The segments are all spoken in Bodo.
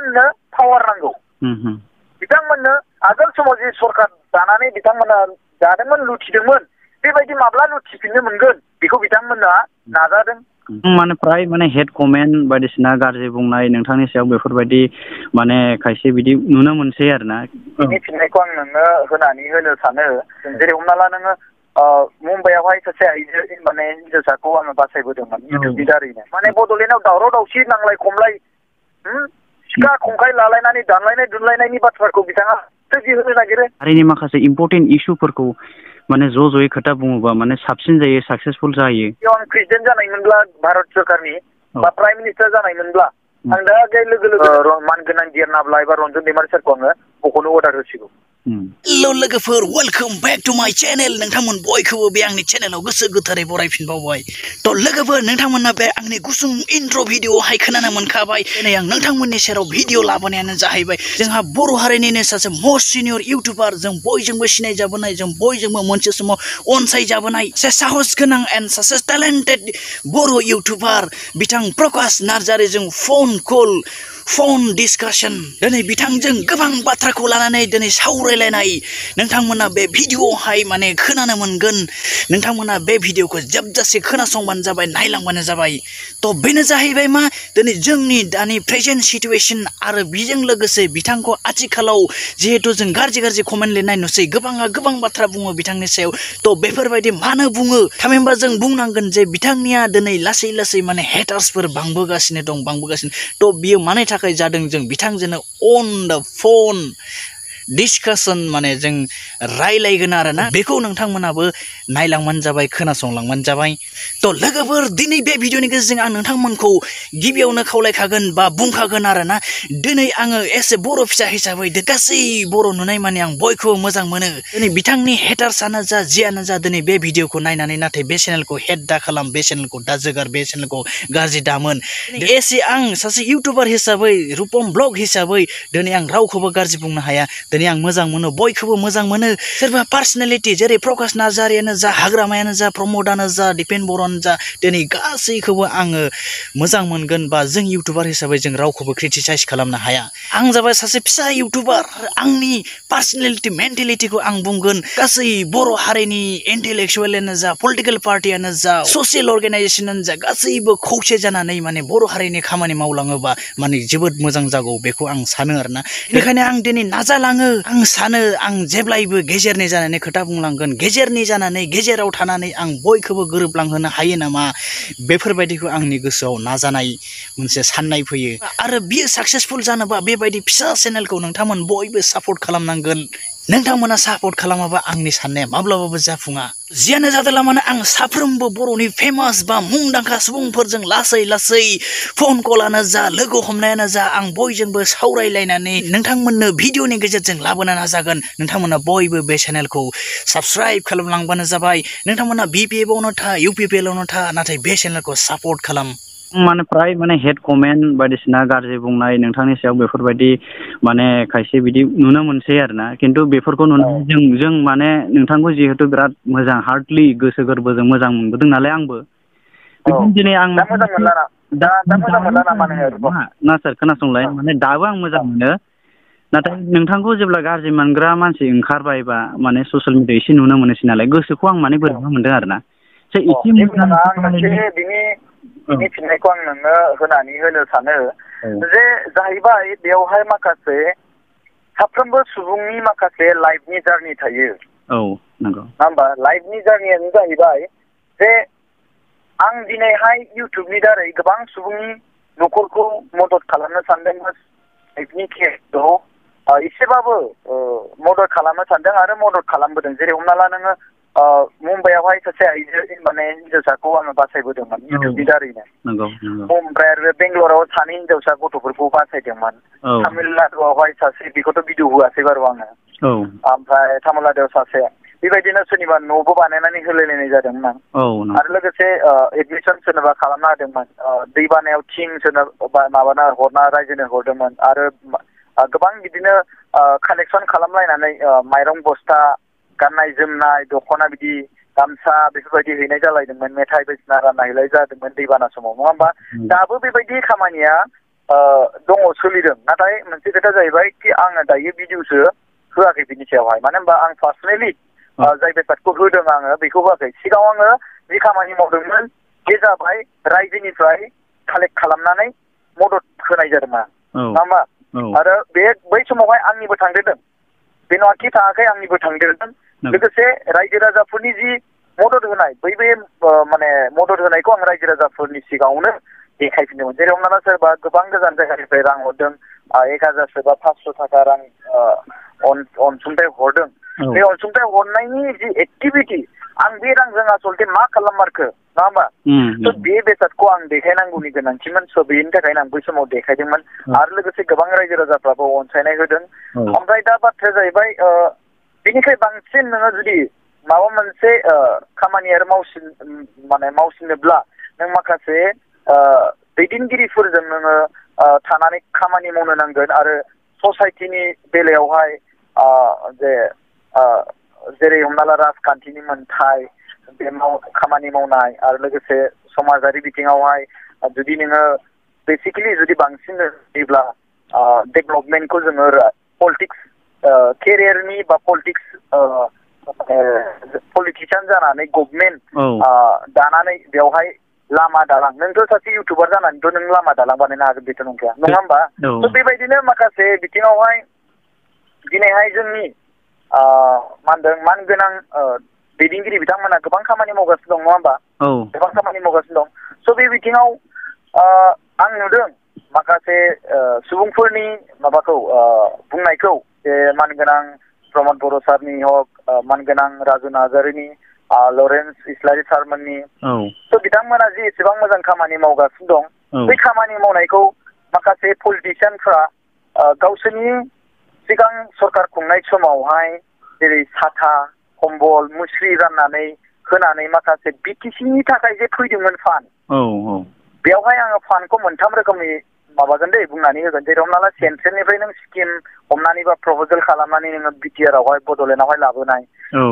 बिथांमोननो पावार नांगौ बिथांमोननो आगोल समाव जे सरकार दानानै बिथांमोना दादोंमोन लुथिदोंमोन बेबायदि माब्ला लुथिफिननो मोनगोन बेखौ बिथांमोना नाजादों माने प्राय माने हेड कमेन्ट बायदिसिना गाज्रि बुंनाय नोंथांनि सायाव बेफोरबायदि माने खायसे बिदि नुनो मोनसै आरोना बिनि फिननायखौ आं नोंनो होनो सानो जेरै हमना ला नोङो मुम्बाइआवहाय सासे आइजो माने हिनजावसाखौ आङो बासायबोदोंमोन इउटुबनि दारैनो माने बड'लेण्डआव दावराव दावसि नांलाय खमलाय सिखा खंखाय लालायनानै दानलायनाय दुनलायनायनि बाथ्राखौ बिथाङा होनो नागिरो हारिनि माखासे इम्पर्टेन्ट इस्युफोरखौ माने ज'यै खोथा बुङोबा माने साबसिन जायो साक्सेसफुल जायो आं प्रेसिडेन्ट जानायमोनब्ला भारत सरकारनि बा प्राइम मिनिस्टार जानायमोनब्ला आं दा लोगो लोगो मानगोनां जेरनाब्ला एबा रन्जन दैमारि सारखौ आङो बख'नो अर्डार होसिगौ हेलौ लोगोफोर वेलकाम बैक टू माय चैनल नोंथांमोन बयखौबो बे आंनि चैनेलाव गोसो गोथारै बरायफिनबावबाय थ' लोगोफोर नोंथांमोना बे आंनि गुसुं इन्ट्र' भिडिअ'हाय खोनानो मोनखाबाय दिनै आं नोंथांमोननि सेराव भिडिअ' लाबोनायानो जाहैबाय जोंहा बर' हारिनिनो सासे मस्ट सिनियर इउटुबार जों बयजोंबो सिनायजाबोनाय जों बयजोंबो मोनसे समाव अनसायजाबोनाय सासे साहस गोनां एन्ड सासे टेलेन्टेड बर' इउटुबार बिथां प्रकाश नार्जारिजों फन डिसकासन दिनै बिथांजों गोबां बाथ्राखौ लानानै दिनै सावरायलायनाय नोंथांमोना बे भिडिअ'आवहाय माने खोनानो मोनगोन नोंथांमोना बे भिडिअ'खौ जोबजासे खोनासंबानो जाबाय नायलांबानो जाबाय थ' बेनो जाहैबाय मा दिनै जोंनि दानि प्रेजेन्ट सिटुवेसन आरो बेजों लोगोसे बिथांखौ आथिखालाव जिहेथु जों गाज्रि कमेन्ट लिरनाय नुसै गोबाङा गोबां बाथ्रा बुङो बिथांनि सायाव थ' बेफोरबायदि मानो बुङो थामहिनबा जों बुंनांगोन जे बिथांनिया दिनै लासै माने हेटार्सफोर बांबोगासिनो थ' बियो मानि थाखाय जादों जों बिथांजोंनो अन द फन डिसकासन माने जों रायलायगोन आरोना बेखौ नोंथांमोनाबो नायलांबानो जाबाय खोनासंलांबानो जाबाय थ' लोगोफोर दिनै बे भिडिअ'नि गेजेरजों आं नोंथांमोनखौ गिबियावनो खावलायखागोन बा बुंखागोन आरोना दिनै आङो एसे बर' फिसा हिसाबै गासै बर' नुनाय माने आं बयखौबो मोजां मोनो दिनै बिथांनि हेटार्सआनो जा जियानो जा दिनै बे भिडिअ'खौ नायनानै नाथाय बे चेनेलखौ हेट दा खालाम बे चेनेलखौ दा जोगार बे चेनेलखौ गाज्रि दामोन एसे आं सासे इउटुबार हिसाबै रुपम ब्लग हिसाबै दिनै आं रावखौबो गाज्रि बुंनो हाया दिनै आं मोजां मोनो बयखौबो मोजां मोनो सोरबा पार्सनेलिटि जेरै प्रकाश नार्जारियानो जा हाग्रामायानो जा प्रमदानो जा दिपेन बर'आनो जा दिनै गासैखौबो आङो मोजां मोनगोन बा जों इउटुबार हिसाबै जों रावखौबो क्रिटिसाइज खालामनो हाया आं जाबाय सासे फिसा इउटुबार आंनि पार्सनेलिटि मेन्टेलिटिखौ आं बुंगोन गासै बर' हारिनि इन्टेलेक्सुवेलानो जा पलिटिकेल पार्टियानो जा ससियेल अर्गानाइजेसनानो जा गासैबो खौसे जानानै माने बर' हारिनि खामानि मावलाङोबा माने जोबोद मोजां जागौ बेखौ आं सानो आरोना बेनिखायनो आं दिनै नाजालाङो आं सानो आं जेब्लायबो गेजेरनि जानानै खोथा बुंलांगोन गेजेरनि जानानै गेजेराव थानानै आं बयखौबो गोरोबलांहोनो हायो नामा बेफोरबायदिखौ आंनि गोसोआव नाजानाय मोनसे साननाय फैयो आरो बियो साक्सेसफुल जानोबा बेबायदि फिसा चेनेलखौ नोंथांमोन बयबो सापर्ट खालामनांगोन नोंथांमोना सापर्ट खालामाबा आंनि साननाया माब्लाबाबो जाफुङा जियानो जादोंला मानो आं साफ्रोमबो बर'नि फेमास बा मुंदांखा सुबुंफोरजों लासै फन कलानो जा लोगो हमनायानो जा आं बयजोंबो सावरायलायनानै नोंथांमोननो भिडिअ'नि गेजेरजों लाबोनो नाजागोन नोंथांमोना बयबो बे चेनेलखौ साबस्क्राइब खालामलांबानो जाबाय नोंथांमोना BPFआवनो था UPPLआवनो था नाथाय बे चेनेलखौ सापर्ट खालाम माने प्राय माने हेड कमेन्ट बायदिसिना गाज्रि बुंनाय नोंथांनि सायाव बेफोरबायदि माने खायसे बिदि नुनो मोनसै आरोना खिन्थु बेफोरखौ नुनानै जों माने नोंथांखौ जिहेथु बिराद मोजां हार्टलि गोसो गोरबोजों मोजां मोनबोदों नालाय आंबो दिनै आं ना सार खोनासंलाय माने दाबो आं मोजां मोनो नाथाय नोंथांखौ जेब्ला गाज्रि मोनग्रा मानसि ओंखारबायबा माने ससियेल मिडिया एसे नुनो मोनोसै नालाय गोसोखौ आं माने बोरैबा मोनदों आरोना बिनि फिननायखौ आं नोंनो होनो सानो जे जाहैबाय बेवहाय माखासे साफ्रोमबो सुबुंनि माखासे लाइफनि जार्नि थायो नंगौ नङा होमबा लाइफनि जार्नियानो जाहैबाय जे आं दिनैहाय इउटुबनि दारै गोबां सुबुंनि न'खरखौ मदद खालामनो सानदों लाइफनि केसखौ एसेबाबो मदद खालामनो सानदों आरो मदद खालामबोदों जेरै हमना ला नोङो मुम्बाइआवहाय सासे आइजो माने हिनजावसाखौ आङो बासायबोदोंमोन इउटुबनि दारैनो ओमफ्राय आरो बेंगलराव सानै हिनजावसा गथ'फोरखौ बासायदोंमोन तामिलनाडुआवहाय सासे बेखौथ' भिडिअ होआसै बारु आङो ओमफ्राय तामिलनाडुआव सासे बेबायदिनो सोरनिबा न'बो बानायनानै होलायलायनाय जादोंमोन आं आरो लोगोसे एडमिसन सोरनोबा खालामना होदोंमोन दै बानायाव थिं सोरनोबा माबाना हरना रायजोनो हरदोंमोन आरो गोबां बिदिनो कालेक्सन खालामलायनानै माइरं बस्ता गाननाय जोमनाय दख'ना बिदि गामसा बेफोरबायदि हैनाय जालायदोंमोन मेथाइ बायदिसिना रानना हैलाय जादोंमोन दैबाना समाव नङा होमबा दाबो बेबायदि खामानिया दङ सोलिदों नाथाय मोनसे खोथा जाहैबाय कि आङो दायो भिडिअसो होआखै बिनि सायावहाय मानो होनबा आं पार्सनेलि जाय बेसादखौ होदों आङो बेखौ होआखै सिगाङाव आङो जि खामानि मावदोंमोन बे जाबाय रायजोनिफ्राय कालेक्ट खालामनानै मदद होनाय जादोंमोन नङा होमबा आरो बै समावहाय आंनिबो थांदेरदों बे नङाखि थाङाखै आंनिबो थांदेरदों लोगोसे रायजो राजाफोरनि जि मदद होनाय बै माने मदद होनायखौ आं रायजो राजाफोरनि सिगाङावनो देखायफिनदोंमोन जेरै हमना ला सोरबा गोबां गोजान जायगानिफ्राय रां हरदों 1000 सोरबा 500 थाखा रां अनसुंथाइ हरदों बे अनसुंथाइ हरनायनि जि एक्टिभिटि आं बे रांजों आसलथे मा खालाममारखो नङा होमबा स' बे बेसादखौ आं देखायनांगौनि गोनांथिमोन स' बेनि थाखायनो आं बै समाव देखायदोंमोन आरो लोगोसे गोबां रायजो राजाफ्राबो अनसायनाय होदों ओमफ्राय दा बाथ्राया जाहैबाय बेनिफ्राय बांसिन नोङो जुदि माबा मोनसे खामानि आरो मावसिनोब्ला नों माखासे दैदेनगिरिफोरजों नोङो थानानै खामानि मावनो नांगोन आरो ससाइटिनि बेलायावहाय जेरै हमना ला राजखान्थिनि मोनथाय बे खामानि मावनाय आरो लोगोसे समाजारि बिथिङावहाय जुदि नोङो बेसिकेलि जुदि बांसिन होयोब्ला डेभेलपमेन्टखौ जोङो पलिटिक्स केरियारनि बा पलिटिसियान जानानै गभर्नमेन्ट दानानै बेवहाय लामा दालां नोंथ' सासे इउटुबार जानानैथ' नों लामा दालां बानायनो हागोन बेथ' नंखाया नङा होमबा थ' बेबायदिनो माखासे बिथिङावहाय दिनैहाय जोंनि मा होनदों मानगोनां दैदेनगिरि बिथांमोना गोबां खामानि मावगासिनो दं नङा होमबा गोबां खामानि मावगासिनो दं स' बे बिथिङाव आं नुदों माखासे सुबुंफोरनि माबाखौ बुंनायखौ जे मानगोनां प्रमद बर' सारनि हक मानगोनां राजु नार्जारिनि लरेन्स इस्लारि सारमोननि स' बिथांमोना जि एसेबां मोजां खामानि मावगासिनो दं बै खामानि मावनायखौ माखासे पलिटिसियानफ्रा गावसोरनि सिगां सरकार खुंनाय समावहाय जेरै साथा कम्बल मुस्रि राननानै होनानै माखासे बिटिसिनि थाखाय जे फैदोंमोन फान्ड बेवहाय आङो फान्डखौ मोनथाम रोखोमनि माबागोन दे बुंनानै होगोन जेरै हमना ला सेन्ट्रेलनिफ्राय नों स्किम हमनानै बा प्रप'जेल खालामनानै नोङो बिटिआरआवहाय बड'लेण्डआवहाय लाबोनाय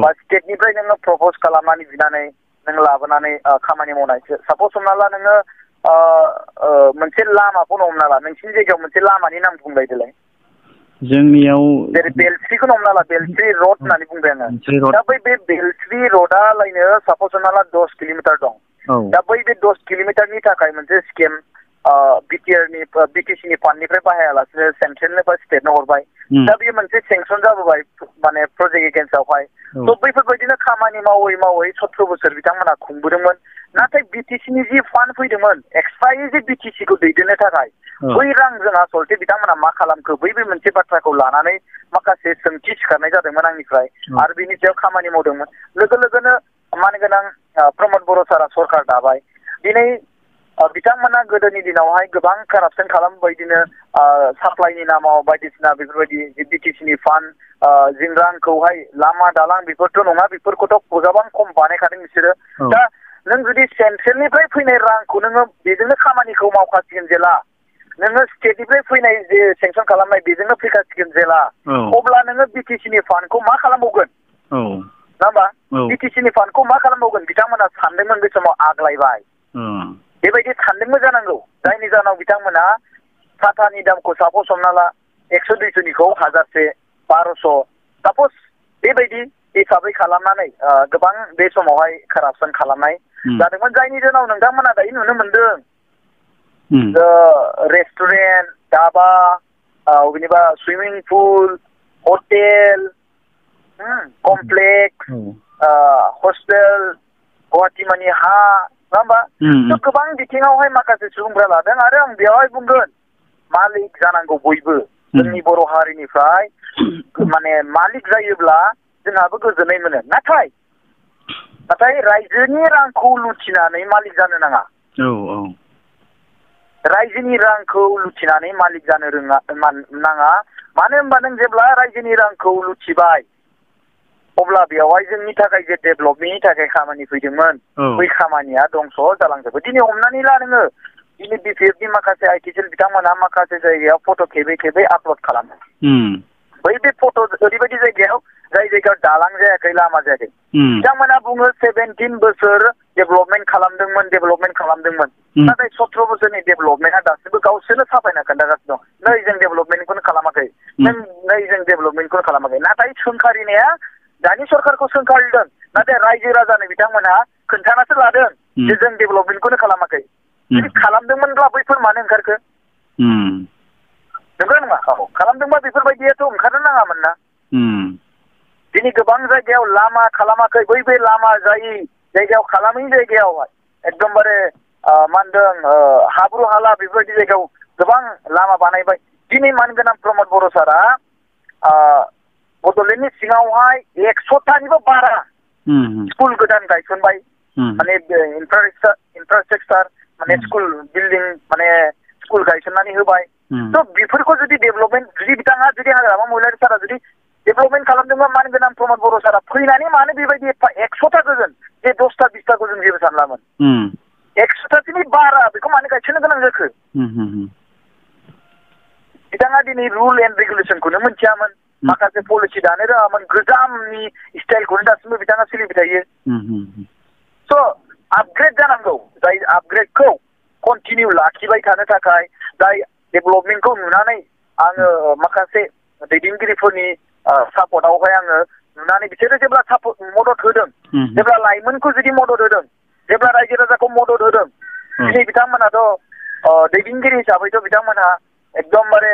बा स्टेटनिफ्राय नोङो प्रप'ज खालामनानै बिनानै नों लाबोनानै खामानि मावनाय साप'ज हमना ला नोङो मोनसे लामाखौनो हमना ला नोंसिनि जायगायाव मोनसे लामानि नाम बुंबाय देलाय जोंनियाव जेरै बेलस्रिखौनो हमना ला बेलस्रि रड होननानै बुंबाय आङो दा बे बेलस्रि रडआलायनो साप'ज हमना ला 10 किल'मिटार दं दा बै बे 10 किल'मिटारनि थाखाय मोनसे स्किम बिटिसिनि फान्डनिफ्राय बाहायालासिनो सेन्ट्रेलनो बा स्टेटनो हरबाय दा बेयो मोनसे सेंसन जाबोबाय माने प्रजेक्ट एगेन्स्टआवहाय थ' बैफोरबायदिनो खामानि मावै मावै 17 बोसोर बिथांमोना खुंबोदोंमोन नाथाय बिटिसिनि जि फान्ड फैदोंमोन एक्सट्रायै जे बिटिसिखौ दैदेननो थाखाय बै रांजों आसलथे बिथांमोना मा खालामखो बै मोनसे बाथ्राखौ लानानै माखासे सोंथि सिखारनाय जादोंमोन आंनिफ्राय आरो बिनि सायाव खामानि मावदोंमोन लोगोनो मानगोनां प्रमद बर' सारा सरकार दाबाय दिनै बिथांमोना गोदोनि दिनावहाय गोबां कारापसन खालामबाय बिदिनो साप्लाइनि नामाव बायदिसिना बेफोरबायदि बिटिसिनि फान्ड जों रांखौहाय लामा दालां बेफोरथ' नङा बेफोरखौथ' गोबां खम बानायखादों बिसोरो दा नों जुदि सेन्ट्रेलनिफ्राय फैनाय रांखौ नोङो बेजोंनो खामानिखौ मावखासिगोन जेला नोङो स्टेटनिफ्राय फैनाय जे सेंसन खालामनाय बेजोंनो फैखासिगोन जेला अब्ला नोङो बिटिसिनि फान्डखौ मा खालामबावगोन नङा होमबा बिटिसिनि फान्डखौ मा खालामबावगोन बिथांमोना सानदोंमोन बे समाव आग्लायबाय बेबायदि सानदोंबो जानांगौ जायनि जाहोनाव बिथांमोना साथानि दामखौ साप'ज हमना ला 100-200निखौ 1000 1200 साप'ज बेबायदि हिसाबै खालामनानै गोबां बे समावहाय कारापसन खालामनाय जादोंमोन जायनि जाहोनाव नोंथांमोना दायो नुनो मोनदों रेस्टुरेन्ट धाबा जेनेबा swimming pool hotel complex hostel Guwahati मानि हा नङा होमबा थ' गोबां बिथिङावहाय माखासे सुबुंफ्रा लादों आरो आं बेवहाय बुंगोन मालिक जानांगौ बयबो जोंनि बर' हारिनिफ्राय माने मालिक जायोब्ला जोंहाबो गोजोननाय मोनो नाथाय रायजोनि रांखौ लुथिनानै मालिक जानो नाङा रायजोनि रांखौ लुथिनानै मालिक जानो नाङा मानो होनबा नों जेब्ला रायजोनि रांखौ लुथिबाय अब्ला बेवहाय जोंनि थाखाय जे डेभेलपमेन्टनि थाखाय खामानि फैदोंमोन बै खामानिया दंस' जालांजोबो दिनै हमनानै ला नोङो दिनै बिपिएफनि माखासे आइटिसिएल बिथांमोना माखासे जायगायाव फट' खेबै आपल'ड खालामो बै बे फट' ओरैबायदि जायगायाव जाय जायगायाव दालां जायाखै लामा जायाखै बिथांमोना बुङो 17 बोसोर डेभेलपमेन्ट खालामदोंमोन नाथाय 17 बोसोरनि डेभेलपमेन्टआ दासिमबो गावसोरनो साफायना खोन्थागासिनो दं नै जों डेभेलपमेन्टखौनो खालामाखै नै जों डेभेलपमेन्टखौनो खालामाखै नाथाय सोंखारिनाया दानि सरखारखौ सोंखारिदों नाथाय रायजो राजानो बिथांमोनहा खोन्थानासो लादों जे जों डेभेलपमेन्टखौनो खालामाखै जुदि खालामदोंमोनब्ला बैफोर मानो ओंखारखो नंगौ नङा औ खालामदोंबा बेफोरबायदियाथ' ओंखारनो नाङामोन ना दिनै गोबां जायगायाव लामा खालामाखै बै लामा जायै जायगायाव खालामै जायगायाव एकदमबारे मा होनदों हाब्रु हाला बेफोरबायदि जायगायाव गोबां लामा बानायबाय दिनै मानगोनां प्रमद बर' सारा बड'लेण्डनि सिङावहाय 100थानिबो बारा स्कुल गोदान गायसनबाय माने इनफ्रास्ट्राक्चार माने स्कुल बिल्डिं माने स्कुल गायसननानै होबाय थ' बेफोरखौ जुदि डेभेलपमेन्ट जुदि बिथाङा जुदि हाग्रामा महिलारि सारा जुदि डेभेलपमेन्ट खालामदोंबा मानगोनां प्रमद बर' सारा फैनानै मानो बेबायदि 100था गोजोन जे 10था 20थाखौ जों जेबो सानलामोन 100थासोनि बारा बेखौ मानो गायसननो गोनां जाखो बिथाङा दिनै रुल एन्ड रेगुलेसनखौनो मोनथियामोन माखासे पलिसि दानो रोङामोन गोजामनि स्टाइलखौनो दासिमबो बिथाङा सोलिबाय थायो स' आपग्रेड जानांगौ जाय आपग्रेडखौ कन्टिनिउ लाखिबाय थानो थाखाय जाय डेभेलपमेन्टखौ नुनानै आङो माखासे दैदेनगिरिफोरनि सापर्टआवहाय आङो नुनानै बिसोरो जेब्ला मदद होदों जेब्ला लाइमोनखौ जुदि मदद होदों जेब्ला रायजो राजाखौ मदद होदों दिनै बिथांमोनाथ' दैदेनगिरि हिसाबैथ' बिथांमोनहा एकदमबारे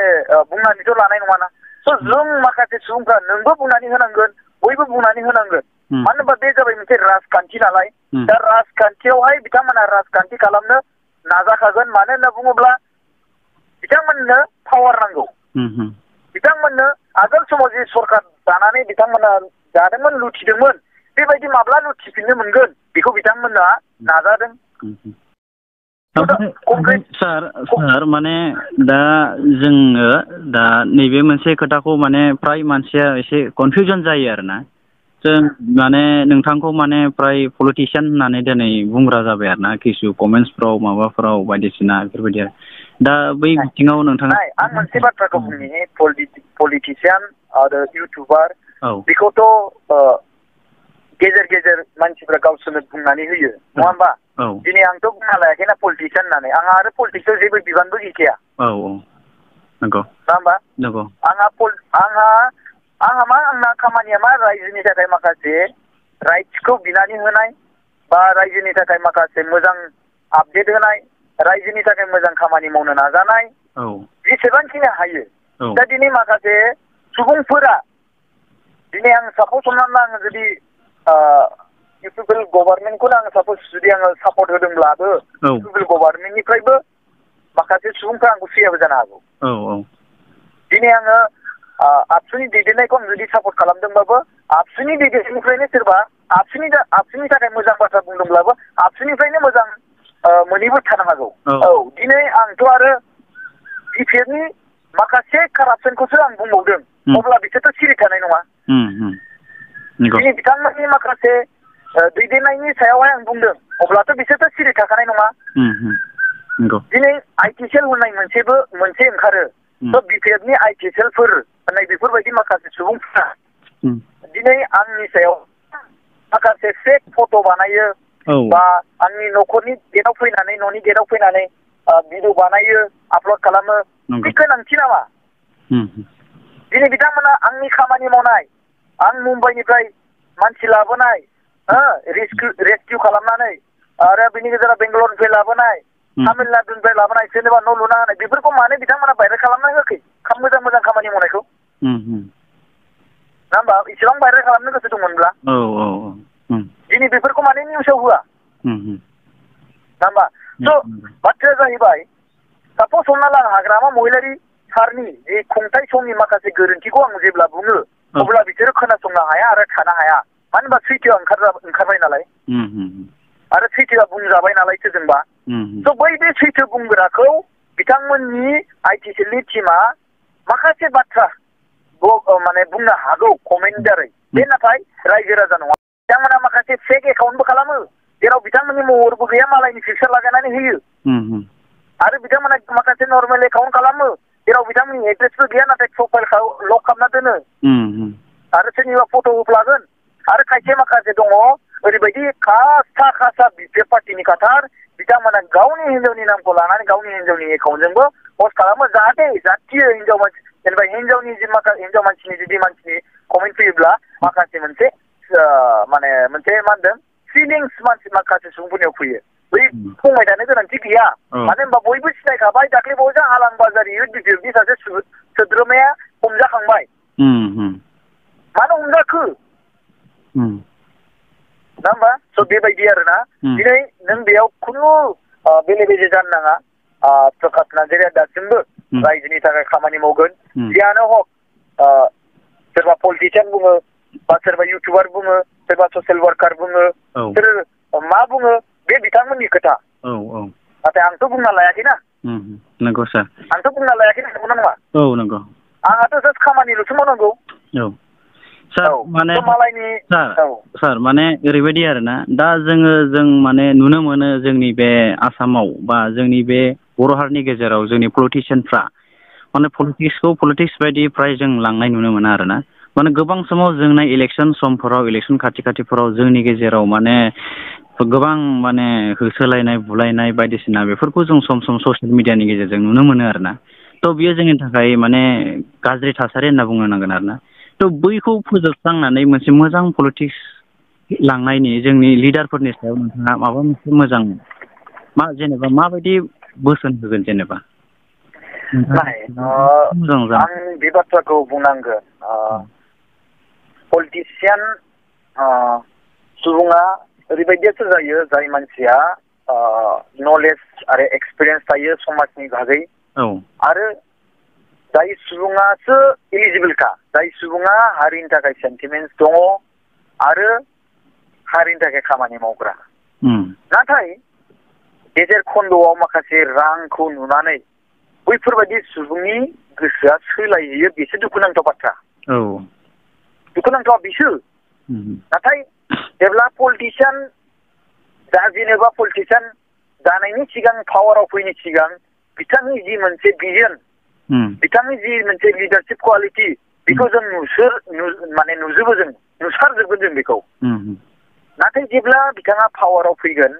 बुंनानैथ' लानाय नङाना स' जों माखासे सुबुंफ्रा नोंबो बुंनानै होनांगोन बयबो बुंनानै होनांगोन मानो होनबा बे जाबाय मोनसे राजखान्थि नालाय दा राजखान्थियावहाय बिथांमोना राजखान्थि खालामनो नाजाखागोन मानो होनना बुङोब्ला बिथांमोननो पावार नांगौ बिथांमोननो आगोल समाव जे सरखार दानानै बिथांमोना जादोंमोन लुथिदोंमोन बेबायदि माब्ला लुथिफिननो मोनगोन बेखौ बिथांमोना नाजादों सार माने दा जोङो दा नैबे मोनसे खोथाखौ माने फ्राय मानसिया एसे कनफिउजन जायो आरोना जों माने नोंथांखौ माने फ्राय पलिटिसियान होननानै दिनै बुंग्रा जाबाय आरोना किसु कमेन्ट्सफ्राव माबाफ्राव बायदिसिना बेफोरबायदि आरो दा बै बिथिङाव नोंथाङा आं मोनसे बाथ्राखौ बुंनि पलिटिसियान आरो इउटुबार बेखौथ' गेजेर गेजेर मानसिफ्रा गावसोरनो बुंनानै होयो नङा होमबा दिनै आंथ' बुंना लायाखैना पलिटिसियान होननानै आंहा आरो पलिटिक्सआव जेबो बिबानबो गैखाया नंगौ नङा होमबा नंगौ आंहा मा आंना खामानिया मा रायजोनि थाखाय माखासे राइट्सखौ बिनानै होनाय बा रायजोनि थाखाय माखासे मोजां आपडेट होनाय रायजोनि थाखाय मोजां खामानि मावनो नाजानाय जेसेबांखिनि हायो दा दिनै माखासे सुबुंफोरा दिनै आं साप'ज हमनानै आङो जुदि इउपिपिएल गभर्नमेन्टखौनो आङो साप'ज जुदि आङो सापर्ट होदोंब्लाबो इउपिपिएल गभर्नमेन्टनिफ्रायबो माखासे सुबुंफ्रा आंखौ फैयाबो जानो हागौ दिनै आङो आबसुनि दैदेननायखौ आं जुदि सापर्ट खालामदोंबाबो आबसुनि दैदेननायनिफ्रायनो सोरबा आबसुनि थाखाय मोजां बाथ्रा बुंदोंब्लाबो आबसुनिफ्रायनो मोजां मोनैबो थानो हागौ दिनै आंथ' आरो बिपिएफनि माखासे कारापसनखौसो आं बुंबावदों अब्ला बिसोरथ' सिरि थानाय नङा दिनै बिथांमोननि माखासे दैदेननायनि सायावहाय आं बुंदों अब्लाथ' बिसोरथ' सिरि थाखानाय नङा दिनै आइटिसेल होननाय मोनसे ओंखारो थ' बिपिएफनि आइटिसेलफोर होननाय बेफोरबायदि माखासे सुबुंफोरा दिनै आंनि सायाव माखासे फेक फट' बानायो बा आंनि न'खरनि गेटआव फैनानै न'नि गेटआव फैनानै भिडिअ बानायो आपल'ड खालामो बे गोनांथि नामा दिनै बिथांमोना आंनि खामानि मावनाय आं मुम्बाइनिफ्राय मानसि लाबोनाय रेस्किउ खालामनानै आरो बिनि गेजेराव बेंगालरनिफ्राय लाबोनाय तामिलनाडुनिफ्राय लाबोनाय सोरनिबा न' लुना होनाय बेफोरखौ मानो बिथांमोना भाइरेल खालामना होआखै मोजां मोजां खामानि मावनायखौ नङा होमबा इसेबां भाइरेल खालामनो गोसो दंमोनब्ला दिनै बेफोरखौ माने निउसाव होआ नङा होमबा स' बाथ्राया जाहैबाय साप'ज हमना ला हाग्रामा महिलारि सारनि जे खुंथाय समनि माखासे गोरोन्थिखौ आं जेब्ला बुङो अब्ला बिसोरो खोनासंनो हाया आरो थानो हाया मानो होनबा सैथोआ ओंखारबाय नालाय आरो सैथोआ बुंजाबाय नालाय सोरजोंबा स' बे सैथो बुंग्राखौ बिथांमोननि आइटिसेलनि टिमा माखासे बाथ्रा माने बुंनो हागौ कमेन्टनि दारै बे नाथाय रायजो राजा नङा बिथांमोना माखासे फेक एकाउन्टबो खालामो जेराव बिथांमोननि महरबो गैया मालायनि पिक्सार लागायनानै होयो आरो बिथांमोना माखासे नर्मेल एकाउन्ट खालामो जेराव बिथांमोननि एड्रेसबो गैया नाथाय प्रफाइलखौ लक खालामना दोनो आरो सोरनिबा फट' होफ्लागोन आरो खायसे माखासे दङ ओरैबायदि खासा बिपि पार्टिनि खाथार बिथांमोना गावनि हिन्जावनि नामखौ लानानै गावनि हिन्जावनि एकाउन्टजोंबो पस्ट खालामो जाहाथे जाथियो हिन्जाव मानसि जेनेबा हिन्जावनि जि माखासे हिन्जाव मानसिनि जुदि मानसिनि कमेन्ट फैयोब्ला माखासे मोनसे माने मोनसे मा होनदों फिलिंस माखासे सुबुंफोरनियाव फैयो बै फंबाय थानो गोनांथि गैया मानो होनबा बयबो सिनायखाबाय दाख्लै बावैसो हालां बाजारि इउथ बिपिएफनि सासे सोद्रोमाया हमजाखांबाय मानो हमजाखो ना होमबा स' बेबायदि आरोना दिनै नों बेयाव खुनु बेले बेजे जानो नाङा प्रकाश नार्जारिया दासिमबो रायजोनि थाखाय खामानि मावगोन जियानो हक सोरबा पलिटिशियान बुङो बा सोरबा इउटुबार बुङो सोरबा ससियेल वार्कार बुङो सोर मा बुङो बे बिथांमोननि खोथा नाथाय आंथ' बुंना लायाखैना नंगौ सार आंथ' बुंना लायाखै नंगौना नङा औ नंगौ आंहाथ' जास्ट खामानिल'सो मावनांगौ सार माने सार माने ओरैबायदि आरोना दा जों माने नुनो मोनो जोंनि बे आसामाव बा जोंनि बे बर' हारिनि गेजेराव जोंनि पलिटिशियानफ्रा माने पलिटिक्स बायदि फ्राय जों लांनाय नुनो मोना आरोना माने गोबां समाव जोंना इलेक्सन समफोराव इलेक्सन खाथिफोराव जोंनि गेजेराव माने गोबां माने होसोलायनाय बुलायनाय बायदिसिना बेफोरखौ जों सम सम ससियेल मिडियानि गेजेरजों नुनो मोनो आरोना थ' बियो जोंनि थाखाय माने गाज्रि थासारि होनना बुंनो नांगोन आरोना थ' बैखौ फोजोबस्रांनानै मोनसे मोजां पलिटिक्स लांनायनि जोंनि लिडारफोरनि सायाव नोंथाङा माबा मोनसे मोजां जेनेबा माबायदि बोसोन होगोन जेनेबा आं बे बाथ्राखौ बुंनांगोन पलिटिशियान सुबुङा ओरैबायदिसो जायो जाय मानसिया नलेज आरो एक्सपिरियेन्स थायो समाजनि बागै आरो जाय सुबुङासो इलिजिबोलखा जाय सुबुङा हारिनि थाखाय सेन्टिमेन्टस दङ आरो हारिनि थाखाय खामानि मावग्रा नाथाय गेजेर खन्द'आव माखासे रांखौ नुनानै बैफोरबायदि सुबुंनि गोसोआ सोलायहैयो बेसो दुखुनांथाव बाथ्रा दुखुनांथावा बिसो नाथाय जेब्ला पलिटिशियान जेनेबा पलिटिशियान जानायनि सिगां पावाराव फैनायनि सिगां बिथांनि जि मोनसे भिजन बिथांनि जि मोनसे लिडारशिप क्वालिटि बेखौ जों नुजोबो जों नुसारजोबगोन जों बेखौ नाथाय जेब्ला बिथाङा पावाराव फैगोन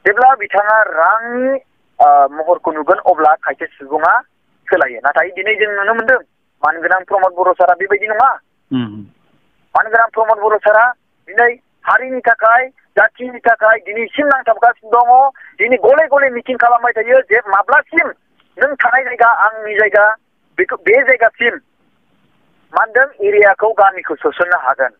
जेब्ला बिथाङा रांनि महरखौ नुगोन अब्ला खायसे सुबुङा सोलायो नाथाय दिनै जों नुनो मोनदों मानगोनां प्रमद बर' सारा बेबायदि नङा मानगोनां प्रमद बर' सारा दिनै हारिनि थाखाय जाथिनि थाखाय दिनैसिम नांथाबगासिनो दङ दिनै गले गले मिटिं खालामबाय थायो जे माब्लासिम नों थानाय जायगा आंनि जायगा बेखौ बे जायगासिम मा होनदों एरियाखौ गामिखौ सोसननो हागोन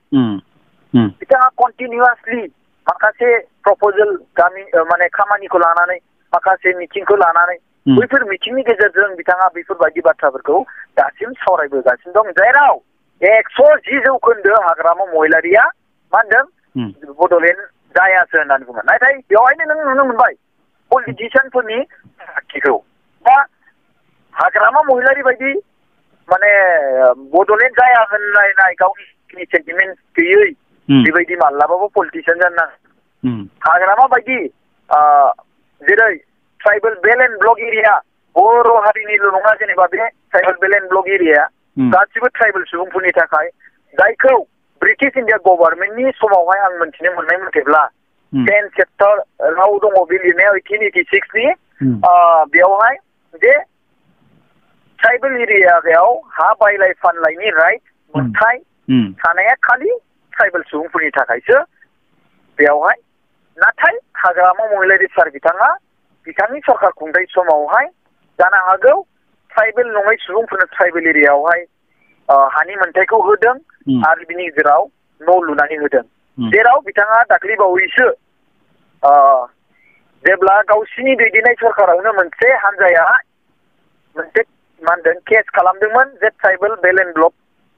बिथाङा कन्टिनिउवासलि माखासे प्रप'जेल गामि माने खामानिखौ लानानै माखासे मिटिंखौ लानानै बैफोर मिटिंनि गेजेरजों बिथाङा बेफोरबायदि बाथ्राफोरखौ दासिम सावरायबोगासिनो दं जेराव 110% हाग्रामा महिलारिया मा होनदों बड'लेण्ड जायासो होननानै बुङो नाथाय बेवहायनो नों नुनो मोनबाय पलिटिशियानफोरनि फारागथिखौ दा हाग्रामा महिलारि बायदि माने बड'लेण्ड जाया होनलायनाय गावनि सेन्टिमेन्ट गैयै बेबायदि माब्लाबाबो पलिटिशियान जानो नाङा हाग्रामा बायदि जेरै ट्राइबेल बेल एन्ड ब्लक एरिया बर' हारिनिल' नङा जेनेबा बे ट्राइबेल बेल एन्ड ब्लक एरिया गासिबो ट्राइबेल सुबुंफोरनि थाखाय जायखौ ब्रिटिश इन्डिया गभर्नमेन्टनि समावहाय आं मोनथिनो मोननाय मथेब्ला 10 चेप्टाराव दङ बे लिरनायाव 1886नि बेवहाय जे ट्राइबेल एरियायाव हा बायलाय फानलायनि राइट मोनथाय थानाया खालि ट्राइबेल सुबुंफोरनि थाखायसो बेवहाय नाथाय हाग्रामा महिलारि सार बिथाङा बिथांनि सरकार खुंथाय समावहाय जानो हागौ ट्राइबेल नङै सुबुंफोरनो ट्राइबेल एरियायावहाय हानि मोनथायखौ होदों आरो बिनि गेजेराव न' लुनानै होदों जेराव बिथाङा दाख्लै बावैसो जेब्ला गावसिनि दैदेननाय सरकारावनो मोनसे हान्जाया मोनसे मा होनदों केस खालामदोंमोन जे ट्राइबेल बेल एन्ड ब्लक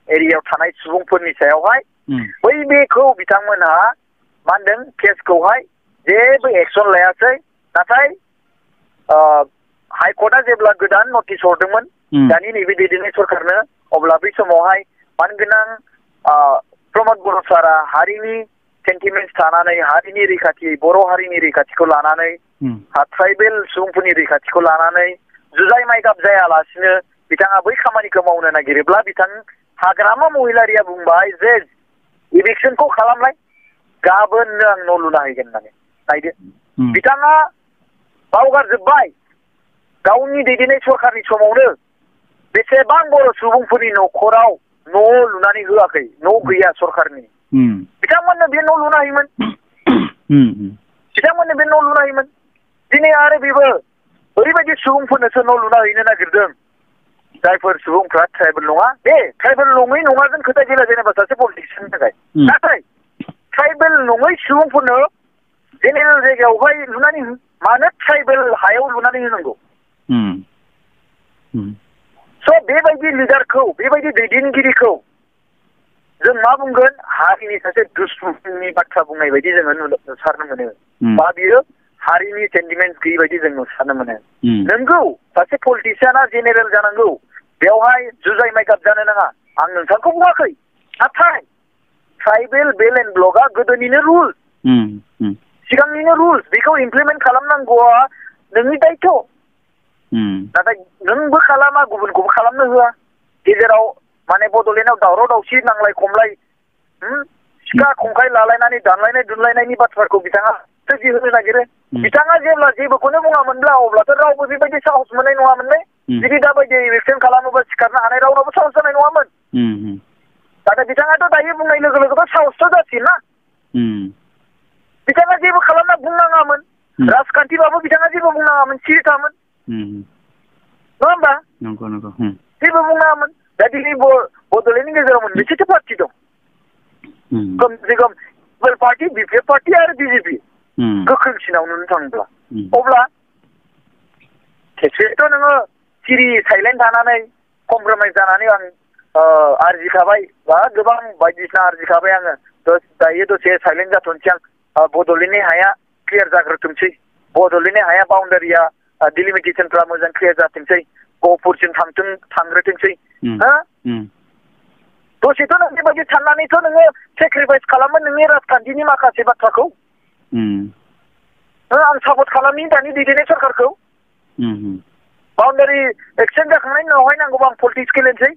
एरियायाव थानाय सुबुंफोरनि सायावहाय बै बेखौ बिथांमोनहा मा होनदों केसखौहाय जेबो एक्सन लायासै नाथाय हाइकर्टआ जेब्ला गोदान नटिस हरदोंमोन दानि नैबे दैदेननाय सरकारनो अब्ला बै समावहाय मानगोनां प्रमद बर' सारा हारिनि सेन्टिमेन्टस थानानै हारिनि रैखाथि बर' हारिनि रैखाथिखौ लानानै ट्राइबेल सुबुंफोरनि रैखाथिखौ लानानै जुजाय माइगाब जायालासिनो बिथाङा बै खामानिखौ मावनो नागिरोब्ला बिथां हाग्रामा महिलारिया बुंबाय जे इलेक्सनखौ खालामलाय गाबोननो आं न' लुना हैगोन होननानै नायदो बिथाङा बावगारजोब्बाय गावनि दैदेननाय सरखारनि समावनो बेसेबां बर' सुबुंफोरनि न'खराव न' लुनानै होआखै न' गैया सरखारनि बिथांमोननो बे न' लुना होयोमोन बिथांमोननो बे न' लुना होयोमोन दिनै आरो बेबो ओरैबायदि सुबुंफोरनोसो न' लुना हैनो नागिरदों जायफोर सुबुंफ्रा ट्राइबेल नङा बे ट्राइबेल नङै नङाजों खोथा गैला जेनेबा सासे पलिटिशियाननि थाखाय नाथाय ट्राइबेल नङै सुबुंफोरनो जेनेरेल जायगायावहाय लुनानै मानो ट्राइबेल हायाव लुनानै होनांगौ स' बेबायदि लिडारखौ बेबायदि दैदेनगिरिखौ जों मा बुंगोन हारिनि सासे दुश्मननि बाथ्रा बुंनाय बायदि जोङो नुसारनो मोनो बा बियो हारिनि सेन्टिमेन्ट गैयि बायदि जों नुसारनो मोनो नोंगौ सासे पलिटिशियाना जेनेरेल जानांगौ बेवहाय जुजाइ माइगाब जानो नाङा आं नोंथांखौ बुङाखै नाथाय ट्राइबेल बेल एन्ड ब्लकआ गोदोनिनो रुल सिगांनिनो रुल्स बेखौ इमप्लिमेन्ट खालामनांगौआ नोंनि दायथ' नाथाय नोंबो खालामा गुबुनखौबो खालामनो होआ गेजेराव माने बड'लेण्डआव दावराव दावसि नांलाय खमलाय सिखा खंखाय लालायनानै दानलायनाय दुनलायनायनि बाथ्राखौ बिथाङा सोरजि होनो नागिरो बिथाङा जेब्ला जेबोखौनो बुङामोनब्ला अब्लाथ' रावबो बेबायदि साहस मोननाय नङामोनलै जुदि दाबायदि इलेक्सन खालामोबा सिखारनो हानाय रावनावबो साहस जानाय नङामोन नाथाय बिथाङाथ' दायो बुंनाय लोगो लोगोथ' साहसथ' जासिगोन ना बिथाङा जेबो खालामना बुंनाङामोन राजखान्थिबाबो बिथाङा जेबो बुंनाङामोन सिरि थामोन नङा होमबा जेबो बुंनाङामोन दा दिनै बड'लेण्डनि गेजेराव मोनबेसेथो पार्टि दं खमसे खम पिपल पार्टी बिपिएफ पार्टी आरो बिजेपि गोख्रोंसिनाव नुनो थाङोब्ला अब्ला खेबसेथ' नोङो सिरि साइलेन्ट थानानै कमप्रमाइज जानानै आं आरजिखाबाय बा गोबां बायदिसिना आरजिखाबाय आङो दायो दसे साइलेन्ट जाथ'नोसै आं बड'लेण्डनि हाया क्लियार जाग्रोथोंसै बड'लेण्डनि हाया बाउण्डारिया डिलिमिटेसनफ्रा मोजां क्लियार जाथोंसै गहपुरसिम थांग्रोथोंसै हो दसेथ' नों बेबायदि साननानैथ' नोङो सेक्रिफाइस खालामो नोंनि राजखान्थिनि माखासे बाथ्राखौ आं सापर्ट खालामनि दानि दैदेननाय सरकारखौ बाउण्डारि एक्सचेन्ज जाखांनायनि उनावहाय नांगौबा आं पलिटिक्स गेलेनोसै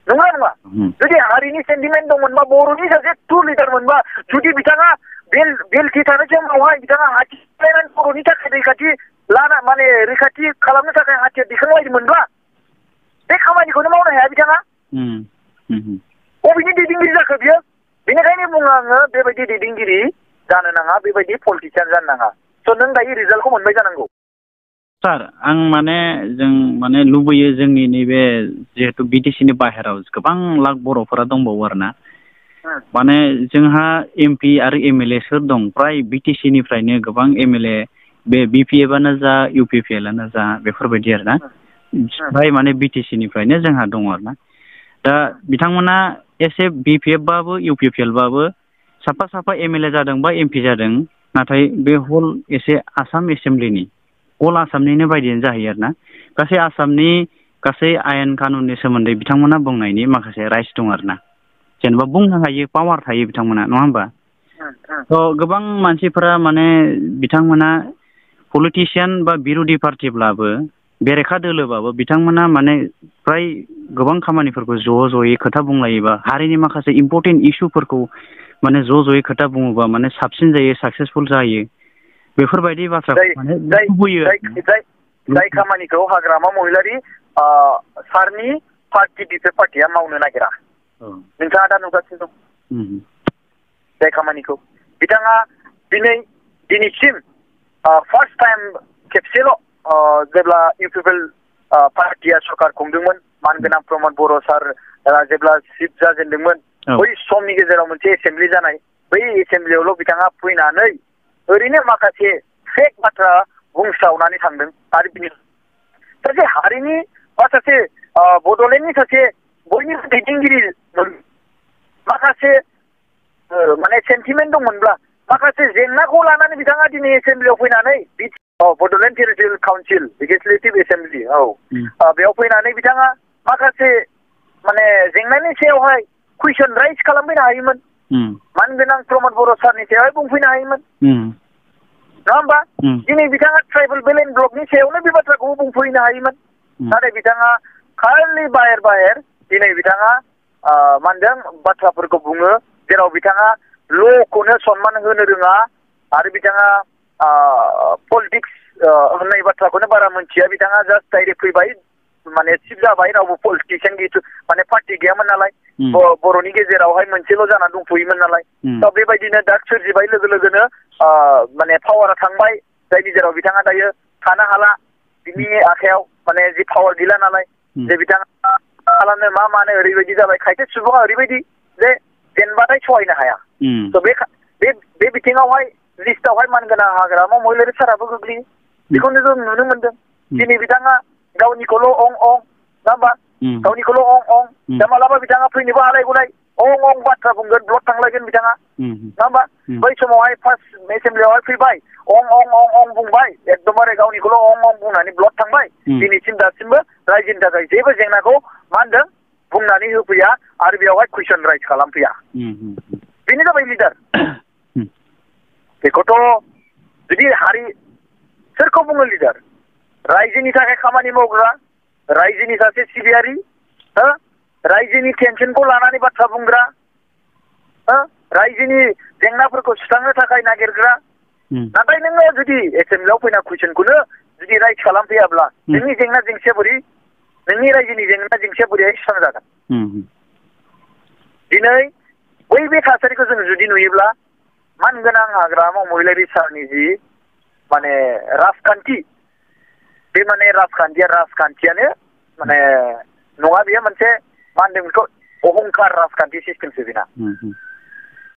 नङा नङा जुदि हारिनि सेन्टिमेन्ट दंमोनबा बर'नि सासे ट्रु लिडार मोनबा जुदि बिथाङा बेलथि थानाय समावहाय बिथाङा हाथियार बर'नि थाखाय रैखाथि माने रैखाथि खालामनो थाखाय हाथियार दिखांलायदोंमोनब्ला बे खामानिखौनो मावनो हाया बिथाङा बबेनि दैदेनगिरि जाखो बियो बेनिखायनो बुङो आङो बेबायदि दैदेनगिरि जानो नाङा बेबायदि पलिटिशियान जानो नाङा स' नों दायो रिजाल्टखौ मोनबाय जानांगौ सार आं जों लुबैयो जोंनि नैबे जिहेतु बिटिसिनि बाहेराव गोबां लाख बर'फोरा दंबावो आरोना माने जोंहा एमपि आरो एमएलए सोर दं फ्राय बिटिसिनिफ्रायनो गोबां एमएलए बे बिपिएफआनो जा इउपिपिएलआनो जा बेफोरबायदि आरोना फ्राय माने बिटिसिनिफ्रायनो जोंहा दङ आरोना दा बिथांमोना एसे बिपिएफबाबो इउपिपिएलबाबो साफा साफा एमएलए जादों बा एमपि जादों नाथाय बे हल एसे आसाम एसेम्ब्लिनि हल आसामनिनो बायदियानो जाहैयो आरोना गासै आसामनि गासै आयेन कानुननि सोमोन्दै बिथांमोना बुंनायनि माखासे राइट्स दं आरोना जेनेबा बुंनो हायो पावार थायो बिथांमोना नङा होमबा थ' गोबां मानसिफोरा माने बिथांमोना पलिटिशियान बा बिर'धि पार्टिब्लाबो बेरेखा दोलोबाबो बिथांमोना माने फ्राय गोबां खामानिफोरखौ ज'यै खोथा बुंलायोबा हारिनि माखासे इम्पर्टेन्ट इस्युफोरखौ माने ज'यै खोथा बुङोबा माने साबसिन जायो साक्सेसफुल जायो बेफोरबायदि बाथ्राखौ माने लुबैयो जाय खामानिखौ हाग्रामा महिलारि सारनि पार्टि बिपिएफ पार्टिया मावनो नागिरा नोंथाङा दा नुगासिनो दं जाय खामानिखौ बिथाङा दिनैसिम फार्स्ट टाइम खेबसेल' जेब्ला इउपिपिएल पार्टिया सरकार खुंदोंमोन मानगोनां प्रमद बर' सार जेब्ला चिफ जाजेनदोंमोन बै समनि गेजेराव मोनसे एसेम्ब्लि जानाय बै एसेम्ब्लियावल' बिथाङा फैनानै ओरैनो माखासे फेक बाथ्रा बुंसावनानै थांदों आरो बिनि सासे हारिनि बा सासे बड'लेण्डनि सासे बयनिबो दैदेनगिरि माखासे माने सेन्टिमेन्ट दंमोनब्ला माखासे जेंनाखौ लानानै बिथाङा दिनै एसेम्ब्लियाव फैनानै Bodoland territorial council legislative assembly बेयाव फैनानै बिथाङा माखासे माने जेंनानि सायावहाय कुइसन राइज खालामफैनो हायोमोन मानगोनां प्रमद बर' सारनि सायावहाय बुंफैनो हायोमोन नङा होमबा दिनै बिथाङा ट्राइबेल बेल एन्ड ब्लकनि सायावनो बे बाथ्राखौ बुंफैनो हायोमोन नाथाय बिथाङा खालि बाहेर दिनै बिथाङा मा होनदों बाथ्राफोरखौ बुङो जेराव बिथाङा ल'खौनो सनमान होनो रोङा आरो बिथाङा पलिटिक्स होननाय बाथ्राखौनो बारा मोनथिया बिथाङा जास्ट डाइरेक्ट फैबाय माने सिफ जाबाय रावबो पलिटिशियान गैया माने पार्टि गैयामोन नालाय बर'नि गेजेरावहाय मोनसेल' जाना दंथ'योमोन नालाय दा बेबायदिनो दा सोरजिबाय लोगो लोगोनो माने पावारा थांबाय जायनि जेराव बिथाङा दायो थानो हाला बिनि आखायाव माने जि पावार गैला नालाय जे बिथाङा खालामनो मा मानो ओरैबायदि जाबाय खायसे सुबुङा ओरैबायदि जे जेनबाथाय सहायनो हाया थ' बे बिथिङावहाय लिस्टआवहाय मानगोनां हाग्रामा महिलारि साराबो गोग्लैयो बेखौनो जों नुनो मोनदों दिनै बिथाङा गावनिखौल' अं अं नङा होमबा गावनिखौल' अं अं दा मालाबा बिथाङा फैनोबो हालाय गलाय अं अं बाथ्रा बुंगोन ब्लड थांलायगोन बिथाङा नङा होमबा बै समावहाय फार्स्ट एसेम्ब्लियावहाय फैबाय अं अं अं अं बुंबाय एकदमबारे गावनिखौल' अं अं बुंनानै ब्लड थांबाय दिनैसिम दासिमबो रायजोनि थाखाय जेबो जेंनाखौ मा होनदों बुंनानै होफैया आरो बेवहाय कुइसन राइज खालामफैया बेनो जाबाय लिडार बेखौथ' जुदि हारि सोरखौ बुङो लिडार रायजोनि थाखाय खामानि मावग्रा रायजोनि सासे सिबियारि रायजोनि टेनसनखौ लानानै बाथ्रा बुंग्रा रायजोनि जेंनाफोरखौ सुस्रांनो थाखाय नागिरग्रा नाथाय नोङो जुदि एसेम्ब्लियाव फैना कुइसनखौनो जुदि राइज खालामफैयाब्ला नोंनि जेंना जेंसिया बोरै नोंनि रायजोनि जेंना जेंसिया बोरैहाय सुस्रांजागोन दिनै बै बे थासारिखौ जों जुदि नुयोब्ला मानगोनां हाग्रामा महिलारि सारनि जि माने राजखान्थि बे माने राजखान्थियानो माने नङा बेयो मोनसे मा होनदों बेखौ अहंखार राजखान्थि सिस्टेमसो बेना